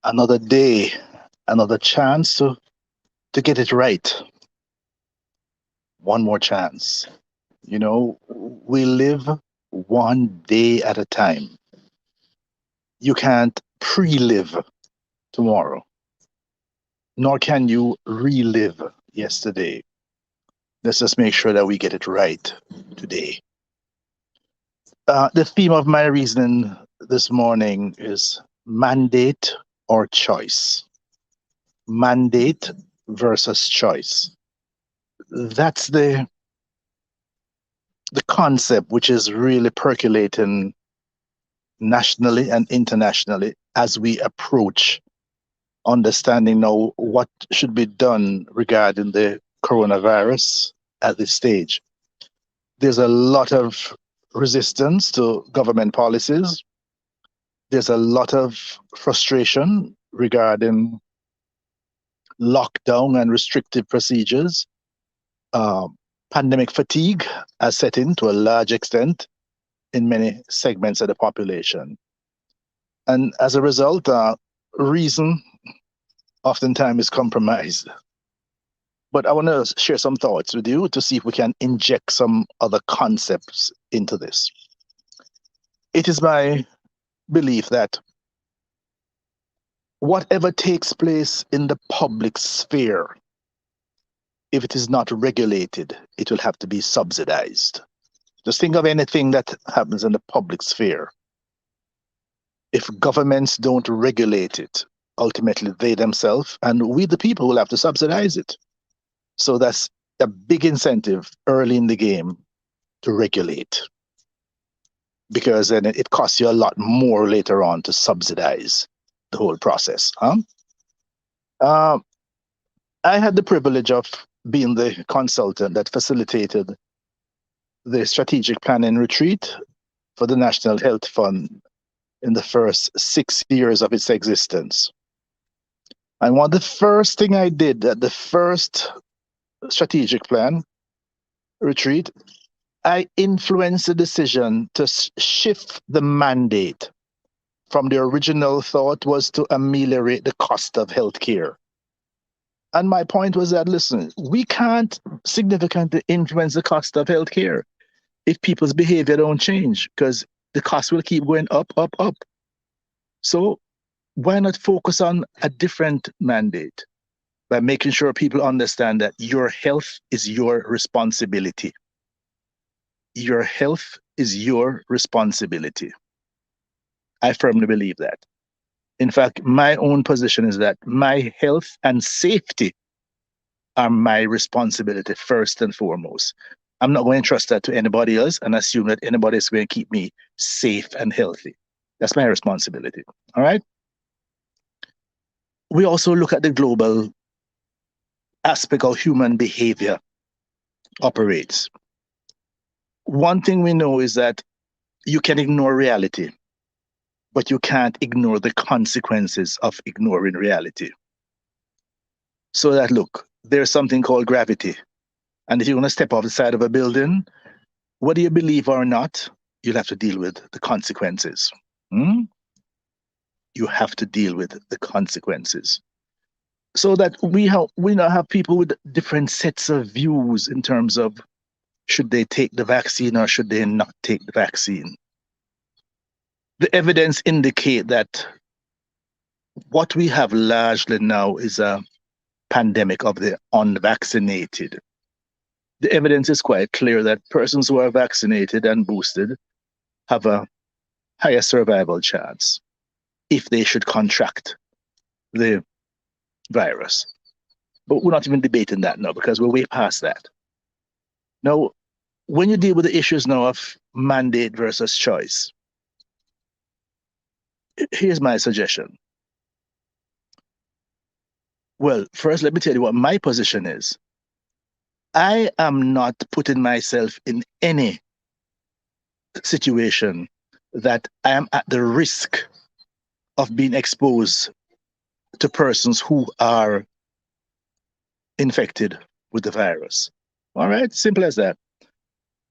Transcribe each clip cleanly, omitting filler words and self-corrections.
Another day, another chance to get it right. One more chance. We live one day at a time. You can't pre-live tomorrow, nor can you relive yesterday. Let's just make sure that we get it right today. The theme of my reasoning this morning is mandate or choice. Mandate versus choice. That's the concept which is really percolating nationally and internationally as we approach understanding now what should be done regarding the coronavirus at this stage. There's a lot of resistance to government policies. There's a lot of frustration regarding lockdown and restrictive procedures. Uh, Pandemic fatigue has set in to a large extent in many segments of the population. And as a result, reason oftentimes is compromised. But I want to share some thoughts with you to see if we can inject some other concepts into this. It is my belief that whatever takes place in the public sphere, if it is not regulated, it will have to be subsidized. Just think of anything that happens in the public sphere. If governments don't regulate it, ultimately they themselves and we, the people, will have to subsidize it. So that's a big incentive early in the game to regulate, because then it costs you a lot more later on to subsidize the whole process. Uh, I had the privilege of being the consultant that facilitated the strategic planning retreat for the National Health Fund in the first 6 years of its existence. And one of the first thing I did at the first strategic plan retreat, I influenced the decision to shift the mandate from the original thought was to ameliorate the cost of healthcare. And my point was that, listen, we can't significantly influence the cost of healthcare if people's behavior don't change, because the cost will keep going up, up, up. So why not focus on a different mandate by making sure people understand that your health is your responsibility. Your health is your responsibility. I firmly believe that. In fact, my own position is that my health and safety are my responsibility first and foremost. I'm not going to trust that to anybody else and assume that anybody is going to keep me safe and healthy. That's my responsibility. All right. We also look at the global aspect of human behavior operates. One thing we know is that you can ignore reality, but you can't ignore the consequences of ignoring reality. So that, look, there's something called gravity. And if you're going to step off the side of a building, whether you believe or not, you'll have to deal with the consequences. You have to deal with the consequences. So that we now have people with different sets of views in terms of should they take the vaccine or should they not take the vaccine. The evidence indicate that what we have largely now is a pandemic of the unvaccinated. The evidence is quite clear that persons who are vaccinated and boosted have a higher survival chance if they should contract the virus. But we're not even debating that now because we're way past that. Now, when you deal with the issues now of mandate versus choice, here's my suggestion. Well, first, let me tell you what my position is. I am not putting myself in any situation that I am at the risk of being exposed to persons who are infected with the virus. All right, simple as that.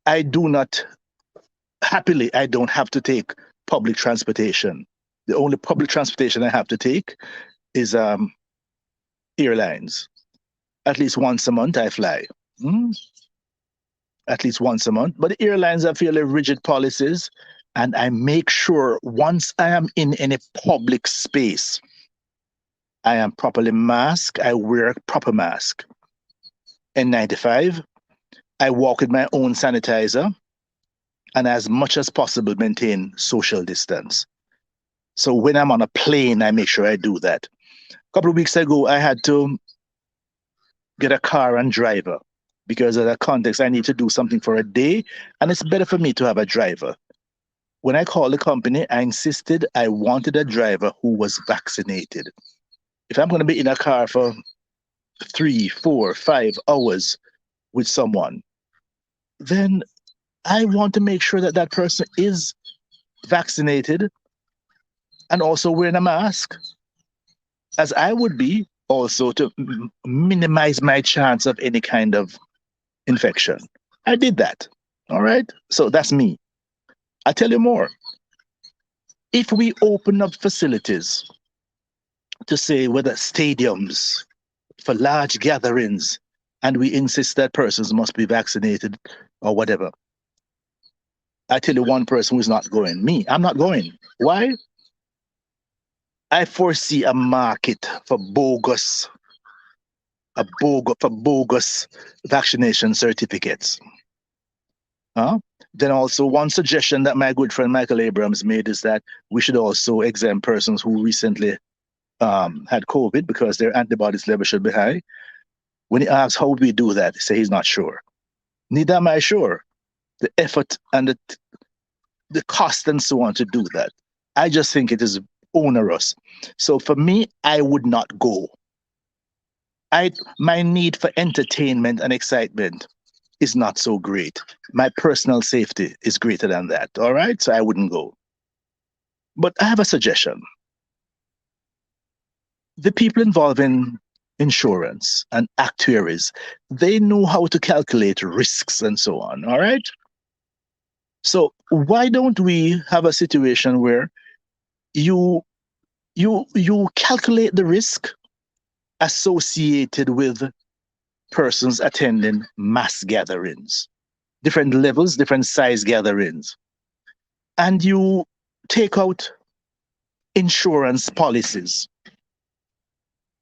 I do not, happily, I don't have to take public transportation. The only public transportation I have to take is airlines. At least once a month I fly. Hmm? At least once a month. But the airlines have fairly rigid policies, and I make sure once I am in any public space, I am properly masked. I wear a proper mask. N95. I walk with my own sanitizer, and as much as possible maintain social distance. So when I'm on a plane, I make sure I do that. A couple of weeks ago, I had to get a car and driver because of the context. I need to do something for a day, and it's better for me to have a driver. When I called the company, I insisted I wanted a driver who was vaccinated. If I'm going to be in a car for 3, 4, 5 hours with someone, then I want to make sure that that person is vaccinated and also wearing a mask, as I would be, also to minimize my chance of any kind of infection. I did that. All right. So that's me. I tell you more. If we open up facilities to say whether stadiums for large gatherings and we insist that persons must be vaccinated or whatever, I tell you one person who's not going. Me, I'm not going. Why? I foresee a market for bogus vaccination certificates. Then also one suggestion that my good friend Michael Abrams made is that we should also exempt persons who recently had COVID because their antibodies level should be high. When he asks how we do that, he says he's not sure. Neither am I sure. The effort and the cost and so on to do that. I just think it is onerous. So for me, I would not go. My need for entertainment and excitement is not so great. My personal safety is greater than that. All right. So I wouldn't go. But I have a suggestion. The people involved in insurance and actuaries, they know how to calculate risks and so on. All right. So why don't we have a situation where you calculate the risk associated with persons attending mass gatherings, different levels, different size gatherings, and you take out insurance policies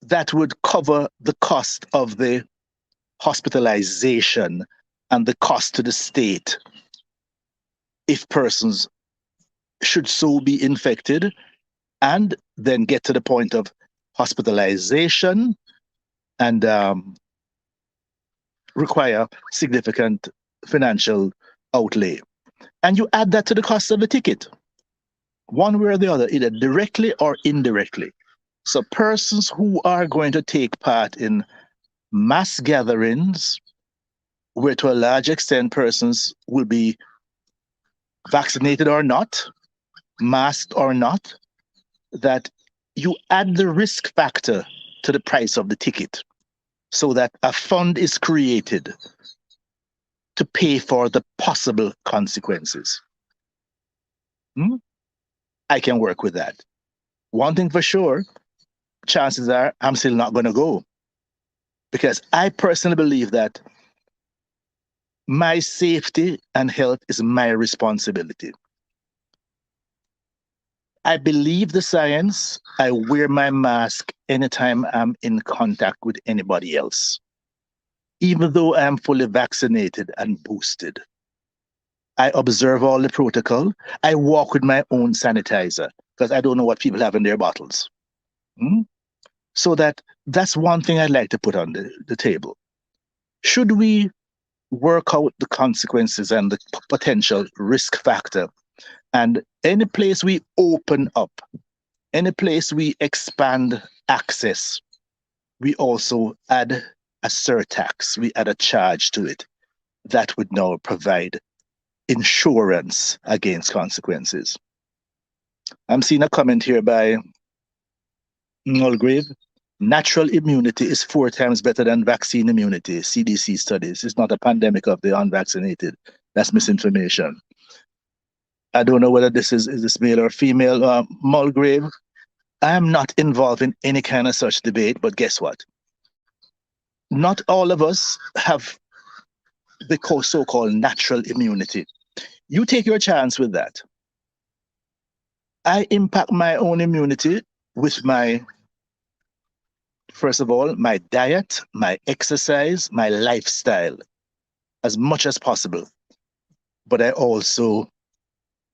that would cover the cost of the hospitalization and the cost to the state if persons should so be infected and then get to the point of hospitalization and require significant financial outlay. And you add that to the cost of the ticket, one way or the other, either directly or indirectly. So persons who are going to take part in mass gatherings, where to a large extent persons will be vaccinated or not, masked or not, that you add the risk factor to the price of the ticket so that a fund is created to pay for the possible consequences. I can work with that. One thing for sure, chances are I'm still not going to go, because I personally believe that my safety and health is my responsibility. I believe the science. I wear my mask anytime I'm in contact with anybody else, even though I'm fully vaccinated and boosted. I observe all the protocol. I walk with my own sanitizer because I don't know what people have in their bottles. So that's one thing I'd like to put on the table. Should we work out the consequences and the potential risk factor, and any place we open up, any place we expand access, we also add a surtax, we add a charge to it that would now provide insurance against consequences. I'm seeing a comment here by Mulgrave. Natural immunity is 4 times better than vaccine immunity. CDC studies. It's not a pandemic of the unvaccinated. That's misinformation. I don't know whether is this male or female, Mulgrave. I am not involved in any kind of such debate, but guess what? Not all of us have the so-called natural immunity. You take your chance with that. I impact my own immunity with my, first of all, my diet, my exercise, my lifestyle, as much as possible. But I also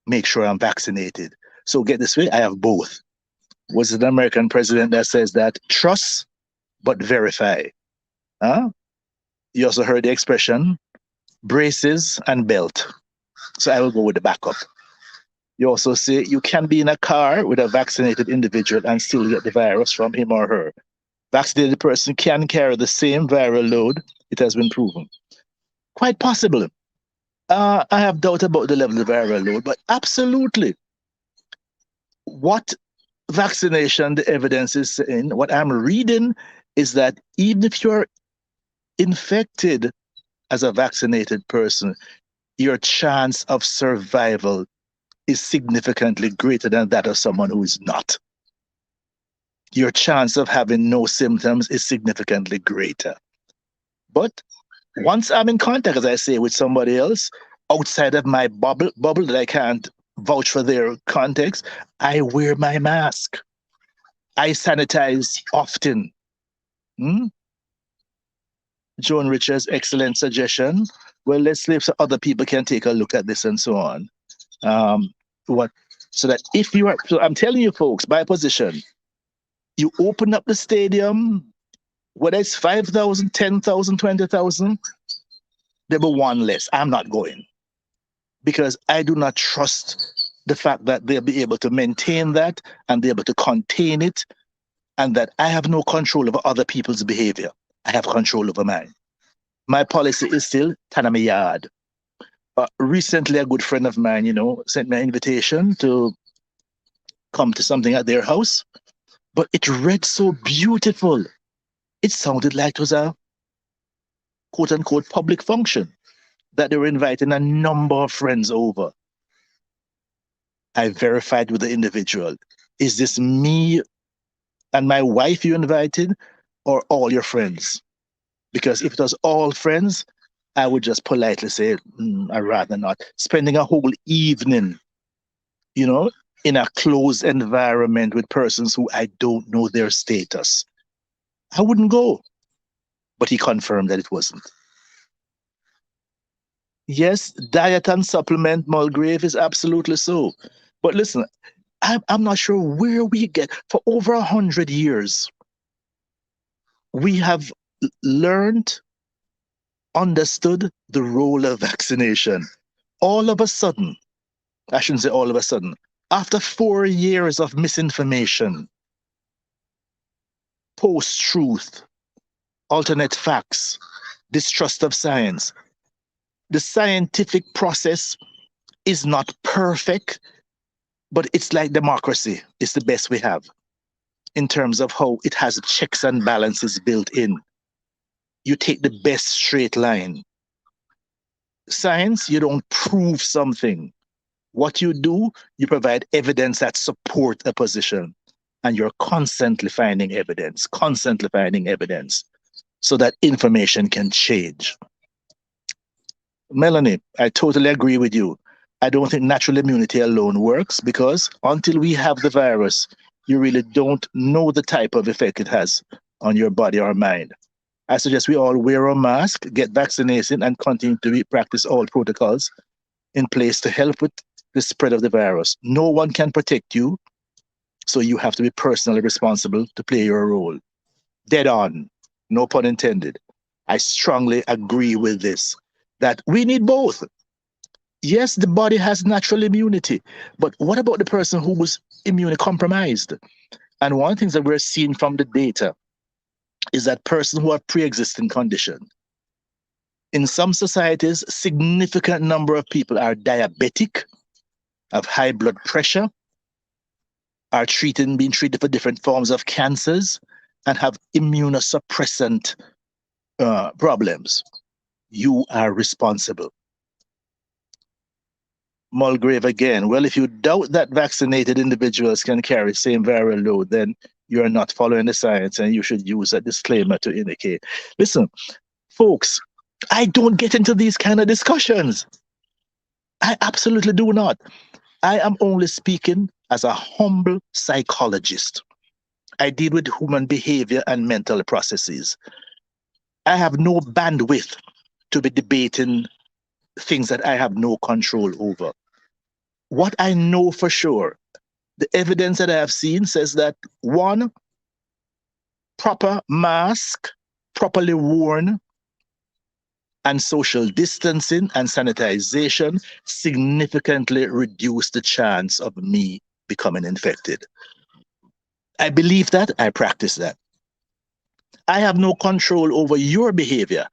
make sure I'm vaccinated. So get this way, I have both. Was an American president that says that trust but verify. Huh? You also heard the expression braces and belt. So I will go with the backup. You also say you can be in a car with a vaccinated individual and still get the virus from him or her. Vaccinated person can carry the same viral load. It has been proven. Quite possible. I have doubt about the level of viral load, but absolutely. What vaccination the evidence is saying, what I'm reading is that even if you're infected as a vaccinated person, your chance of survival is significantly greater than that of someone who is not. Your chance of having no symptoms is significantly greater. But once I'm in contact, as I say, with somebody else outside of my bubble that I can't vouch for their context, I wear my mask. I sanitize often. Hmm? Joan Richards, excellent suggestion. Well, let's see if other people can take a look at this and so on. What so that if you are, so I'm telling you folks, by position, you open up the stadium, whether it's 5,000, 10,000, 20,000, there will be one less. I'm not going because I do not trust the fact that they'll be able to maintain that and be able to contain it, and that I have no control over other people's behavior. I have control over mine. My policy is still Tanami Yard. Recently, a good friend of mine, sent me an invitation to come to something at their house, but it read so beautiful. It sounded like it was a quote unquote public function that they were inviting a number of friends over. I verified with the individual. Is this me and my wife you invited, or all your friends? Because if it was all friends, I would just politely say, I'd rather not. Spending a whole evening, you know, in a closed environment with persons who I don't know their status, I wouldn't go. But he confirmed that it wasn't. Yes, diet and supplement, Mulgrave, is absolutely so. But listen, I'm not sure where we get, for over 100 years, we have learned, understood the role of vaccination. All of a sudden, I shouldn't say all of a sudden, after 4 years of misinformation, post-truth, alternate facts, distrust of science, the scientific process is not perfect, but it's like democracy. It's the best we have in terms of how it has checks and balances built in. You take the best straight line. Science, you don't prove something. What you do, you provide evidence that support a position. And you're constantly finding evidence so that information can change. Melanie, I totally agree with you. I don't think natural immunity alone works because until we have the virus, you really don't know the type of effect it has on your body or mind. I suggest we all wear a mask, get vaccinated, and continue to practice all protocols in place to help with the spread of the virus. No one can protect you, so you have to be personally responsible to play your role. Dead on, no pun intended. I strongly agree with this, that we need both. Yes, the body has natural immunity, but what about the person who was immunocompromised? And one of the things that we're seeing from the data is that persons who have pre-existing condition. In some societies, significant number of people are diabetic, have high blood pressure, are being treated for different forms of cancers, and have immunosuppressant problems. You are responsible. Mulgrave again. Well, if you doubt that vaccinated individuals can carry same viral load, then you're not following the science and you should use a disclaimer to indicate. Listen, folks, I don't get into these kind of discussions. I absolutely do not. I am only speaking as a humble psychologist. I deal with human behavior and mental processes. I have no bandwidth to be debating things that I have no control over. What I know for sure, the evidence that I have seen says that one, proper mask, properly worn, and social distancing and sanitization significantly reduce the chance of me becoming infected. I believe that, I practice that. I have no control over your behavior.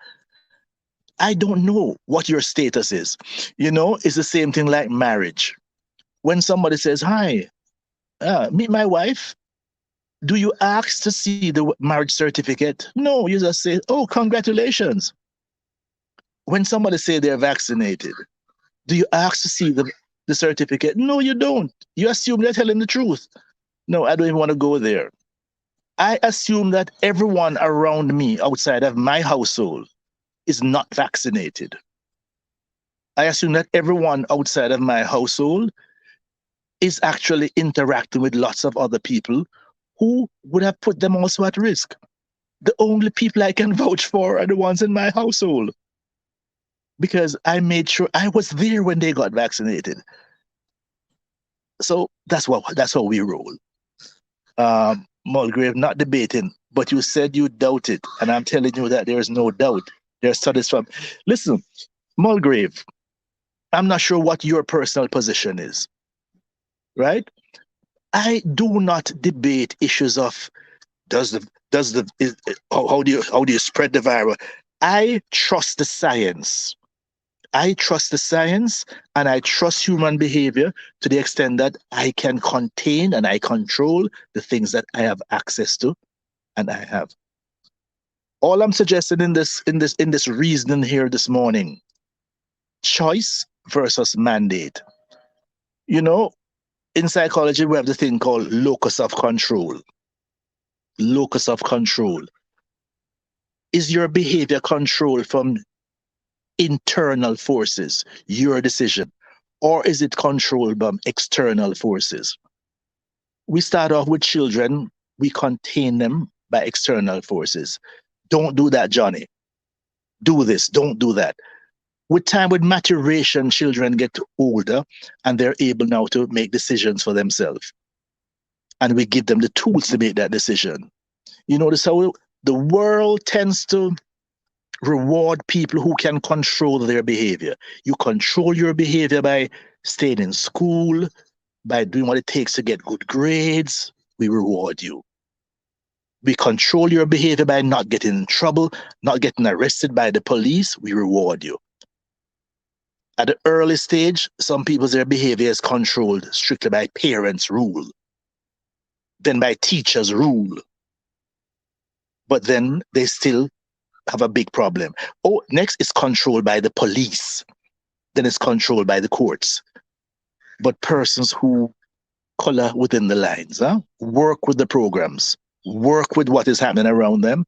I don't know what your status is. You know, it's the same thing like marriage. When somebody says, hi, meet my wife, do you ask to see the marriage certificate? No, you just say, oh, congratulations. When somebody say they're vaccinated, do you ask to see the certificate? No, you don't. You assume they're telling the truth. No, I don't even want to go there. I assume that everyone around me outside of my household is not vaccinated. I assume that everyone outside of my household is actually interacting with lots of other people who would have put them also at risk. The only people I can vouch for are the ones in my household, because I made sure I was there when they got vaccinated. So that's how we roll. Mulgrave, not debating, but you said you doubt it, and I'm telling you that there is no doubt. There are studies from. Listen, Mulgrave, I'm not sure what your personal position is, right? I do not debate issues of how do you spread the virus. I trust the science. I trust the science and I trust human behavior to the extent that I can contain and I control the things that I have access to and I have. All I'm suggesting in this reasoning here this morning, choice versus mandate. You know, in psychology, we have the thing called locus of control. Locus of control. Is your behavior controlled from internal forces, your decision, or is it controlled by external forces? We start off with children, we contain them by external forces. Don't do that, Johnny. Do this, don't do that. With time, with maturation, children get older and they're able now to make decisions for themselves. And we give them the tools to make that decision. You notice how the world tends to reward people who can control their behavior. You control your behavior by staying in school, by doing what it takes to get good grades. We reward you. We control your behavior by not getting in trouble, not getting arrested by the police. We reward you. At the early stage, some people's their behavior is controlled strictly by parents' rule, then by teachers' rule. But then they still have a big problem. Oh, next is controlled by the police. Then it's controlled by the courts. But persons who color within the lines, work with the programs, work with what is happening around them,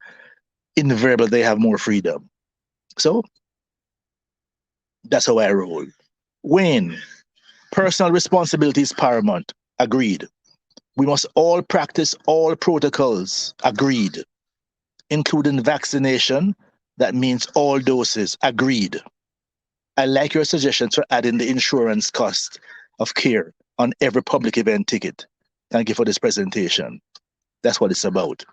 invariably they have more freedom. So that's how I roll. Wayne, personal responsibility is paramount. Agreed. We must all practice all protocols. Agreed. Including vaccination. That means all doses. Agreed. I like your suggestion for adding the insurance cost of care on every public event ticket. Thank you for this presentation. That's what it's about.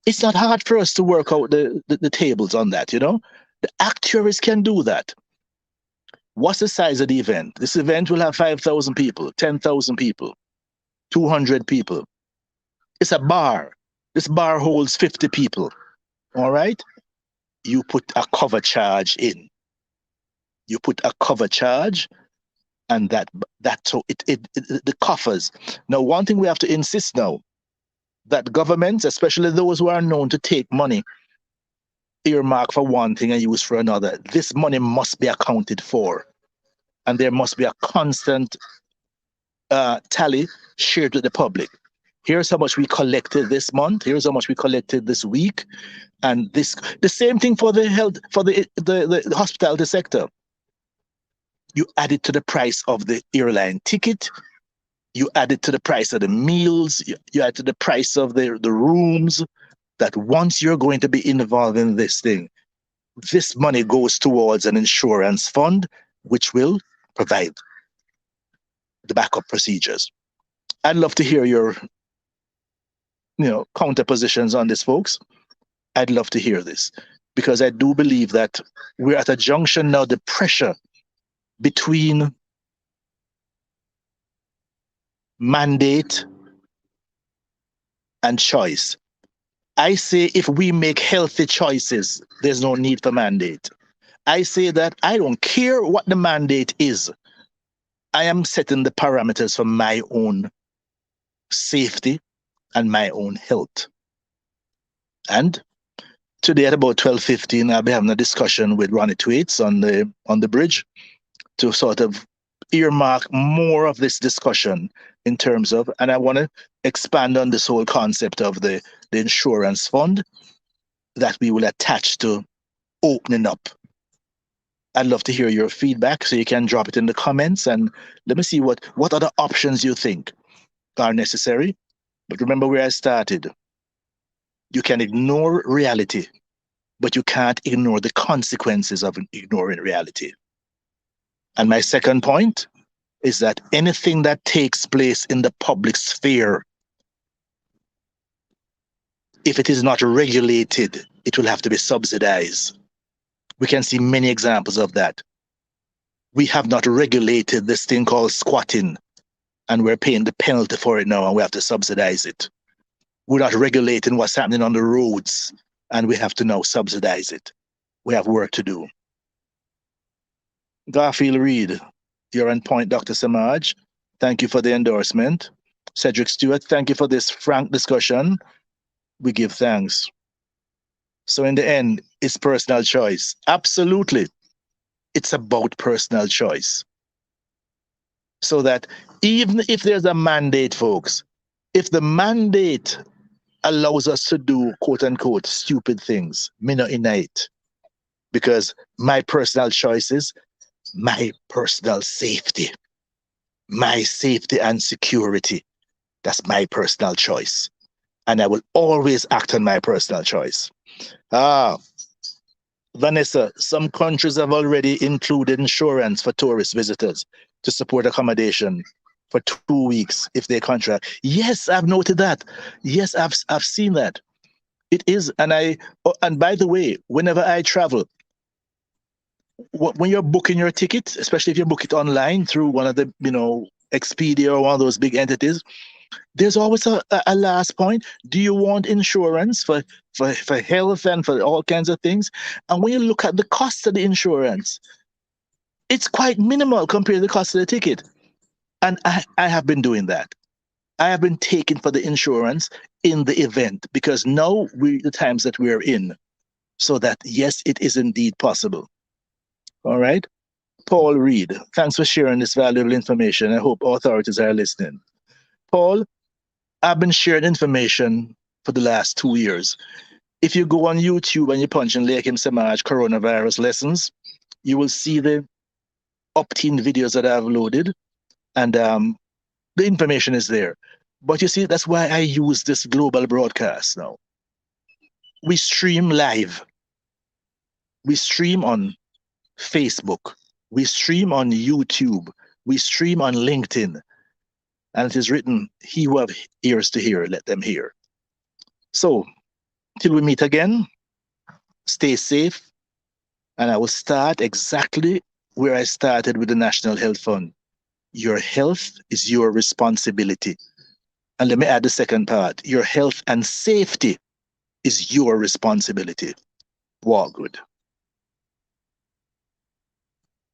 It's not hard for us to work out the tables on that, you know? The actuaries can do that. What's the size of the event? This event will have 5,000 people, 10,000 people, 200 people. It's a bar. This bar holds 50 people. All right? You put a cover charge in. You put a cover charge, and that's so the coffers. Now, one thing we have to insist now, that governments, especially those who are known to take money, earmark for one thing and use for another, this money must be accounted for. and there must be a constant tally shared with the public. Here's how much we collected this month. Here's how much we collected this week, and this the same thing for the health for the hospitality sector. You add it to the price of the airline ticket. You add it to the price of the meals. You add to the price of the rooms. That once you're going to be involved in this thing, this money goes towards an insurance fund, which will provide the backup procedures. I'd love to hear your, counter positions on this, folks. I'd love to hear this because I do believe that we're at a junction now. The pressure between mandate and choice. I say if we make healthy choices, there's no need for mandate. I say that I don't care what the mandate is. I am setting the parameters for my own safety and my own health. And today at about 12:15, I'll be having a discussion with Ronnie Thwaites on the bridge to sort of earmark more of this discussion in terms of, and I want to expand on this whole concept of the insurance fund that we will attach to opening up. I'd love to hear your feedback, so you can drop it in the comments and let me see what other options you think are necessary. But remember where I started. You can ignore reality, but you can't ignore the consequences of ignoring reality. And my second point is that anything that takes place in the public sphere, if it is not regulated, it will have to be subsidized. We can see many examples of that. We have not regulated this thing called squatting, and we're paying the penalty for it now, and we have to subsidize it. We're not regulating what's happening on the roads, and we have to now subsidize it. We have work to do. Garfield Reed, you're on point, Dr. Semaj. Thank you for the endorsement. Cedric Stewart, thank you for this frank discussion. We give thanks. So in the end, it's personal choice. Absolutely. It's about personal choice. So that even if there's a mandate, folks, if the mandate allows us to do quote unquote stupid things, me not in it, because my personal choice is my personal safety, my safety and security. That's my personal choice. And I will always act on my personal choice. Vanessa, some countries have already included insurance for tourist visitors to support accommodation for 2 weeks if they contract. Yes, I've noted that. Yes, I've seen that. It is, and by the way, whenever I travel, when you're booking your ticket, especially if you book it online through one of the, Expedia or one of those big entities, there's always a last point. Do you want insurance for health and for all kinds of things? And when you look at the cost of the insurance, it's quite minimal compared to the cost of the ticket. And I have been doing that. I have been taking for the insurance in the event because now the times that we're in, so that yes, it is indeed possible. All right. Paul Reed, thanks for sharing this valuable information. I hope authorities are listening. Paul, I've been sharing information for the last 2 years. If you go on YouTube and you punch in Leahcim Semaj coronavirus lessons, you will see the opt-in videos that I've loaded, and the information is there. But you see, that's why I use this global broadcast now. We stream live. We stream on Facebook. We stream on YouTube. We stream on LinkedIn. And it is written, he who have ears to hear, let them hear. So, till we meet again, stay safe. And I will start exactly where I started with the National Health Fund. Your health is your responsibility. And let me add the second part. Your health and safety is your responsibility. Walk good.